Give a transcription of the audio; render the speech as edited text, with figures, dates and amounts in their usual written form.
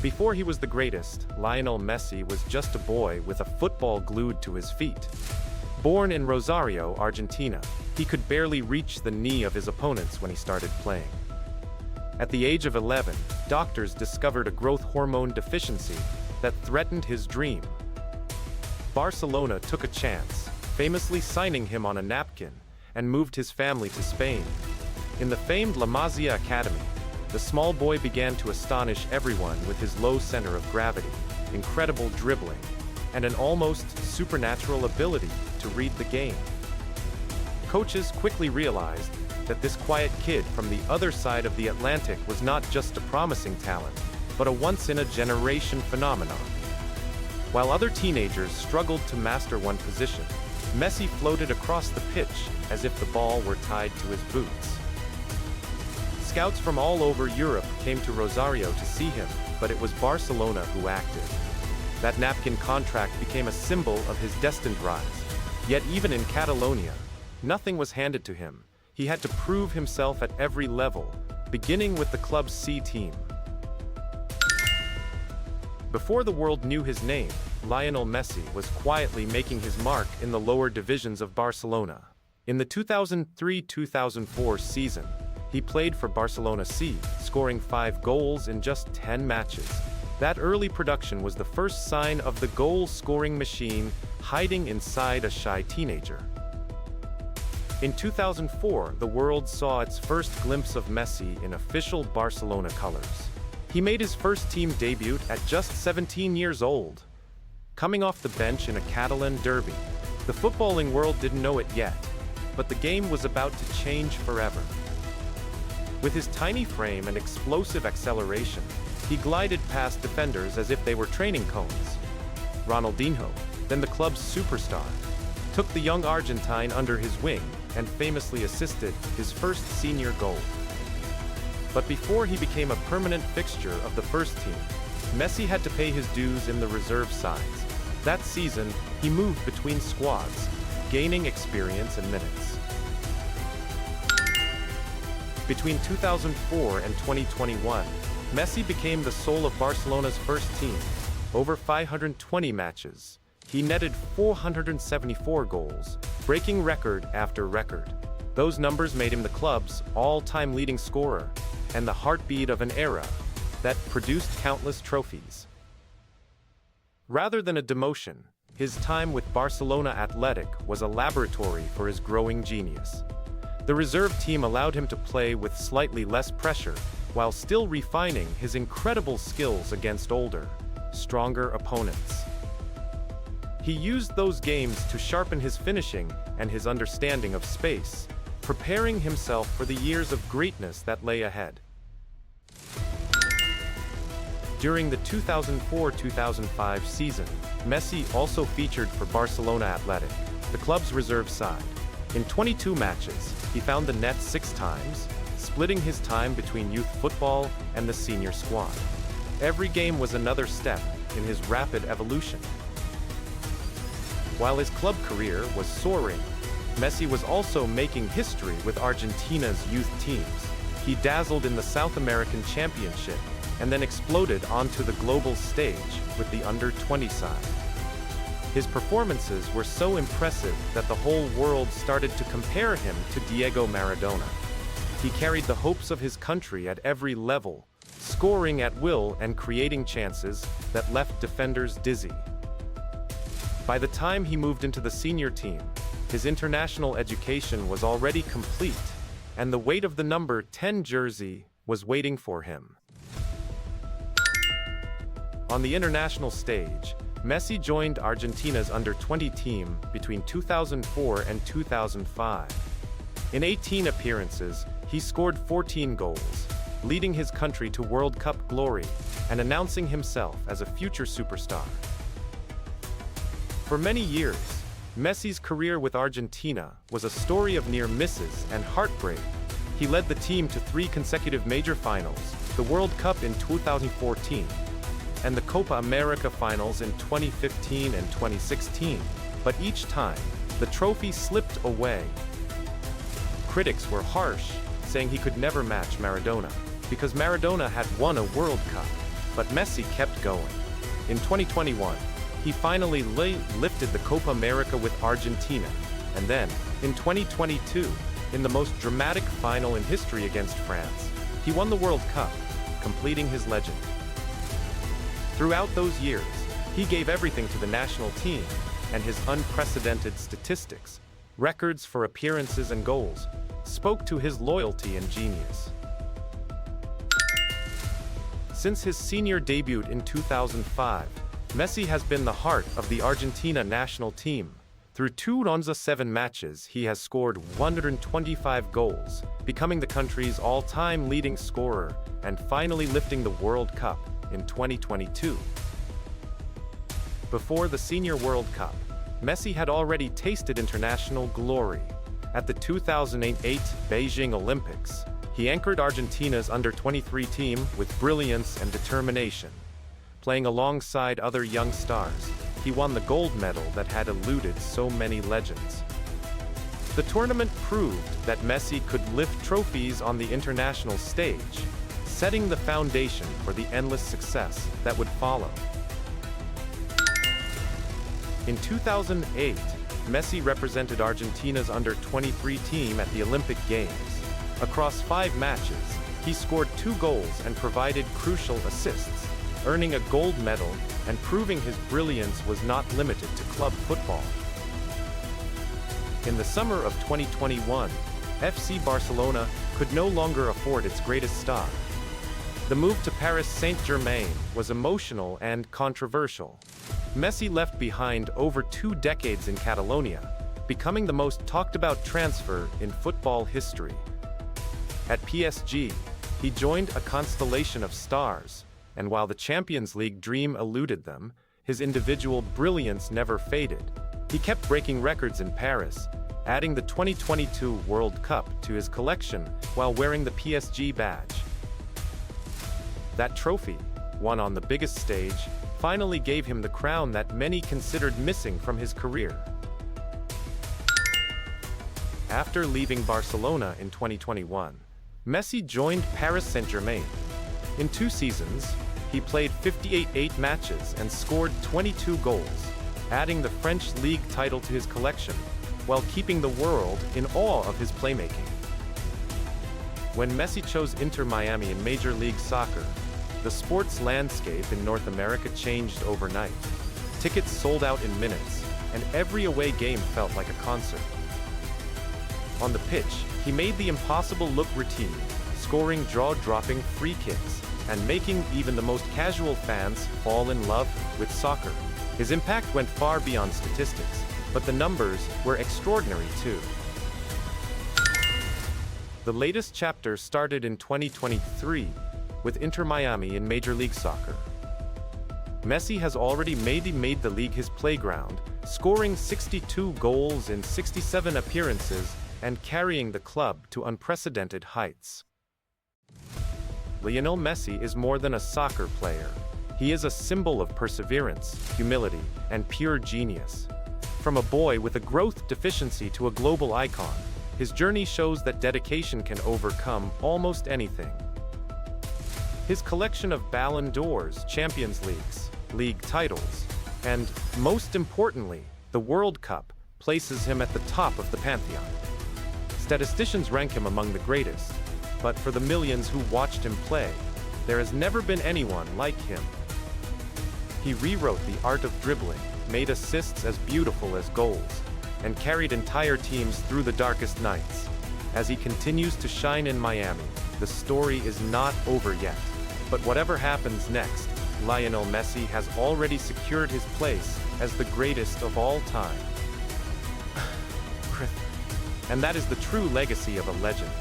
Before he was the greatest, Lionel Messi was just a boy with a football glued to his feet. Born in Rosario, Argentina, he could barely reach the knee of his opponents when he started playing. At the age of 11, doctors discovered a growth hormone deficiency that threatened his dream. Barcelona took a chance, famously signing him on a napkin, and moved his family to Spain. In the famed La Masia Academy, the small boy began to astonish everyone with his low center of gravity, incredible dribbling, and an almost supernatural ability to read the game. Coaches quickly realized that this quiet kid from the other side of the Atlantic was not just a promising talent, but a once-in-a-generation phenomenon. While other teenagers struggled to master one position, Messi floated across the pitch as if the ball were tied to his boots. Scouts from all over Europe came to Rosario to see him, but it was Barcelona who acted. That napkin contract became a symbol of his destined rise. Yet even in Catalonia, nothing was handed to him. He had to prove himself at every level, beginning with the club's C team. Before the world knew his name, Lionel Messi was quietly making his mark in the lower divisions of Barcelona. In the 2003-2004 season, he played for Barcelona C, scoring 5 goals in just 10 matches. That early production was the first sign of the goal-scoring machine hiding inside a shy teenager. In 2004, the world saw its first glimpse of Messi in official Barcelona colors. He made his first team debut at just 17 years old, coming off the bench in a Catalan derby. The footballing world didn't know it yet, but the game was about to change forever. With his tiny frame and explosive acceleration, he glided past defenders as if they were training cones. Ronaldinho, then the club's superstar, took the young Argentine under his wing and famously assisted his first senior goal. But before he became a permanent fixture of the first team, Messi had to pay his dues in the reserve sides. That season, he moved between squads, gaining experience and minutes. Between 2004 and 2021, Messi became the soul of Barcelona's first team. Over 520 matches, he netted 474 goals, breaking record after record. Those numbers made him the club's all-time leading scorer and the heartbeat of an era that produced countless trophies. Rather than a demotion, his time with Barcelona Athletic was a laboratory for his growing genius. The reserve team allowed him to play with slightly less pressure, while still refining his incredible skills against older, stronger opponents. He used those games to sharpen his finishing and his understanding of space, preparing himself for the years of greatness that lay ahead. During the 2004-2005 season, Messi also featured for Barcelona Athletic, the club's reserve side. In 22 matches, he found the net 6 times, splitting his time between youth football and the senior squad. Every game was another step in his rapid evolution. While his club career was soaring, Messi was also making history with Argentina's youth teams. He dazzled in the South American Championship and then exploded onto the global stage with the under-20 side. His performances were so impressive that the whole world started to compare him to Diego Maradona. He carried the hopes of his country at every level, scoring at will and creating chances that left defenders dizzy. By the time he moved into the senior team, his international education was already complete, and the weight of the number 10 jersey was waiting for him. On the international stage, Messi joined Argentina's under-20 team between 2004 and 2005. In 18 appearances, he scored 14 goals, leading his country to World Cup glory and announcing himself as a future superstar. For many years, Messi's career with Argentina was a story of near misses and heartbreak. He led the team to 3 consecutive major finals, the World Cup in 2014, and the Copa America finals in 2015 and 2016, but each time, the trophy slipped away. Critics were harsh, saying he could never match Maradona, because Maradona had won a World Cup. but Messi kept going. In 2021, he finally lifted the Copa America with Argentina, and then, in 2022, in the most dramatic final in history against France, he won the World Cup, completing his legend. Throughout those years, he gave everything to the national team, and his unprecedented statistics, records for appearances and goals, spoke to his loyalty and genius. Since his senior debut in 2005, Messi has been the heart of the Argentina national team. Through 207 matches, he has scored 125 goals, becoming the country's all-time leading scorer, and finally lifting the World Cup in 2022. Before the Senior World Cup, Messi had already tasted international glory. At the 2008 Beijing Olympics, he anchored Argentina's under-23 team with brilliance and determination. Playing alongside other young stars, he won the gold medal that had eluded so many legends. The tournament proved that Messi could lift trophies on the international stage, setting the foundation for the endless success that would follow. In 2008, Messi represented Argentina's under-23 team at the Olympic Games. Across 5 matches, he scored 2 goals and provided crucial assists, earning a gold medal and proving his brilliance was not limited to club football. In the summer of 2021, FC Barcelona could no longer afford its greatest star. The move to Paris Saint-Germain was emotional and controversial. Messi left behind over 2 decades in Catalonia, becoming the most talked-about transfer in football history. At PSG, he joined a constellation of stars, and while the Champions League dream eluded them, his individual brilliance never faded. He kept breaking records in Paris, adding the 2022 World Cup to his collection while wearing the PSG badge. That trophy, won on the biggest stage, finally gave him the crown that many considered missing from his career. After leaving Barcelona in 2021, Messi joined Paris Saint-Germain. In 2 seasons, he played 58 matches and scored 22 goals, adding the French league title to his collection, while keeping the world in awe of his playmaking. When Messi chose Inter Miami in Major League Soccer, the sports landscape in North America changed overnight. Tickets sold out in minutes, and every away game felt like a concert. On the pitch, he made the impossible look routine, scoring jaw-dropping free kicks, and making even the most casual fans fall in love with soccer. His impact went far beyond statistics, but the numbers were extraordinary too. The latest chapter started in 2023, with Inter Miami in Major League Soccer. Messi has already made the league his playground, scoring 62 goals in 67 appearances and carrying the club to unprecedented heights. Lionel Messi is more than a soccer player. He is a symbol of perseverance, humility, and pure genius. From a boy with a growth deficiency to a global icon, his journey shows that dedication can overcome almost anything. His collection of Ballon d'Ors, Champions Leagues, league titles, and, most importantly, the World Cup, places him at the top of the pantheon. Statisticians rank him among the greatest, but for the millions who watched him play, there has never been anyone like him. He rewrote the art of dribbling, made assists as beautiful as goals, and carried entire teams through the darkest nights. As he continues to shine in Miami, the story is not over yet. But whatever happens next, Lionel Messi has already secured his place as the greatest of all time. And that is the true legacy of a legend.